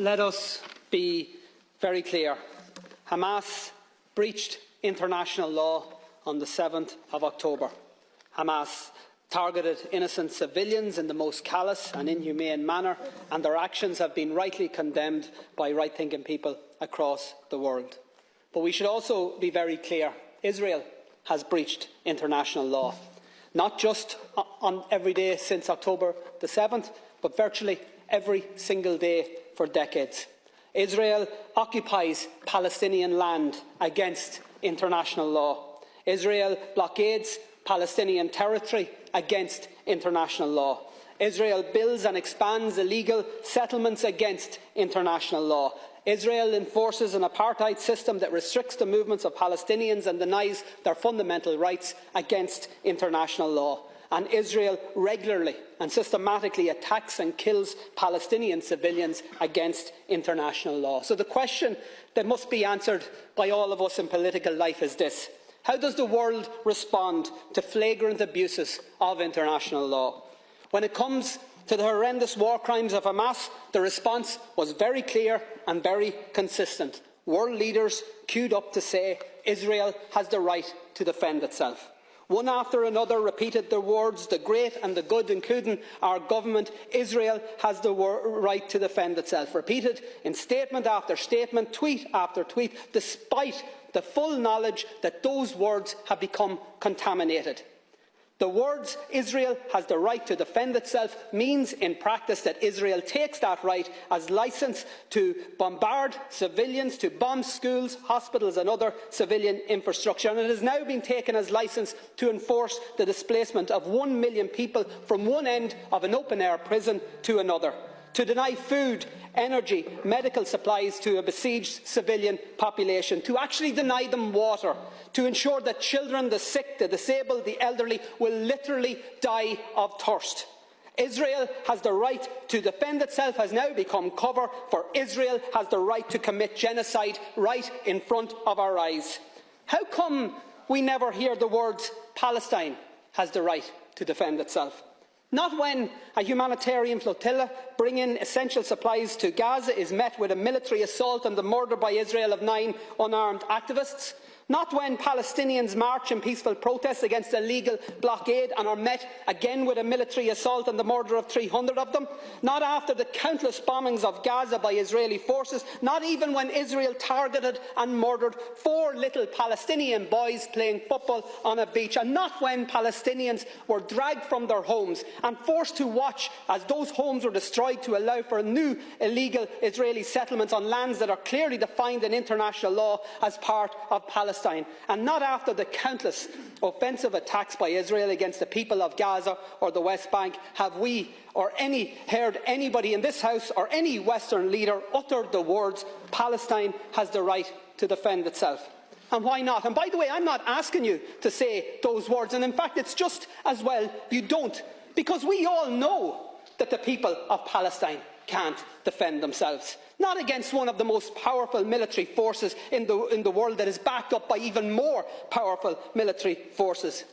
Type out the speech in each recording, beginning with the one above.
Let us be very clear. Hamas breached international law on the 7th of October. Hamas targeted innocent civilians in the most callous and inhumane manner, and their actions have been rightly condemned by right-thinking people across the world. But we should also be very clear. Israel has breached international law, not just on every day since October the 7th, but virtually every single day for decades. Israel occupies Palestinian land against international law. Israel blockades Palestinian territory against international law. Israel builds and expands illegal settlements against international law. Israel enforces an apartheid system that restricts the movements of Palestinians and denies their fundamental rights against international law. And Israel regularly and systematically attacks and kills Palestinian civilians against international law. So the question that must be answered by all of us in political life is this: how does the world respond to flagrant abuses of international law? When it comes to the horrendous war crimes of Hamas, the response was very clear and very consistent. World leaders queued up to say Israel has the right to defend itself. One after another repeated the words, the great and the good, including our government: Israel has the right to defend itself. Repeated in statement after statement, tweet after tweet, despite the full knowledge that those words have become contaminated. The words "Israel has the right to defend itself" means in practice that Israel takes that right as licence to bombard civilians, to bomb schools, hospitals and other civilian infrastructure, and it has now been taken as licence to enforce the displacement of 1 million people from one end of an open-air prison to another, to deny food, energy, medical supplies to a besieged civilian population, to actually deny them water, to ensure that children, the sick, the disabled, the elderly will literally die of thirst. Israel has the right to defend itself has now become cover for Israel has the right to commit genocide right in front of our eyes. How come we never hear the words "Palestine has the right to defend itself"? Not when a humanitarian flotilla bringing essential supplies to Gaza is met with a military assault and the murder by Israel of 9 unarmed activists. Not when Palestinians march in peaceful protest against a legal blockade and are met again with a military assault and the murder of 300 of them. Not after the countless bombings of Gaza by Israeli forces. Not even when Israel targeted and murdered 4 little Palestinian boys playing football on a beach. And not when Palestinians were dragged from their homes and forced to watch as those homes were destroyed to allow for new illegal Israeli settlements on lands that are clearly defined in international law as part of Palestine. And not after the countless offensive attacks by Israel against the people of Gaza or the West Bank have we heard anybody in this House or any Western leader utter the words "Palestine has the right to defend itself." And why not? And by the way, I'm not asking you to say those words, and in fact it's just as well you don't, because we all know that the people of Palestine can't defend themselves. Not against one of the most powerful military forces in the world that is backed up by even more powerful military forces.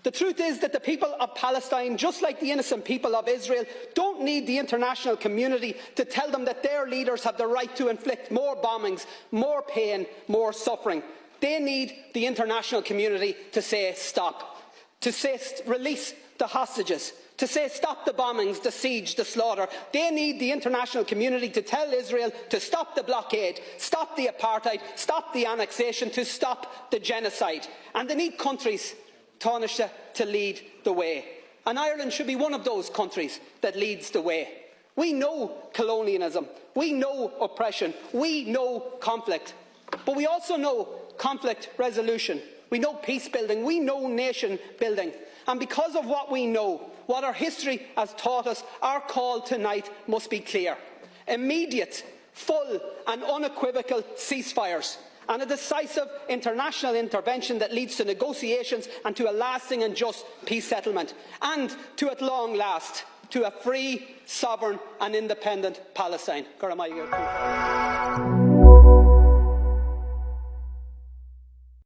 The truth is that the people of Palestine, just like the innocent people of Israel, don't need the international community to tell them that their leaders have the right to inflict more bombings, more pain, more suffering. They need the international community to say stop, to say release the hostages, to say stop the bombings, the siege, the slaughter. They need the international community to tell Israel to stop the blockade, stop the apartheid, stop the annexation, to stop the genocide. And they need countries, Taoiseach, to lead the way. And Ireland should be one of those countries that leads the way. We know colonialism, we know oppression, we know conflict, but we also know conflict resolution. We know peace building, we know nation building. And because of what we know, what our history has taught us, our call tonight must be clear: immediate, full and unequivocal ceasefires, and a decisive international intervention that leads to negotiations and to a lasting and just peace settlement, and to, at long last, to a free, sovereign and independent Palestine.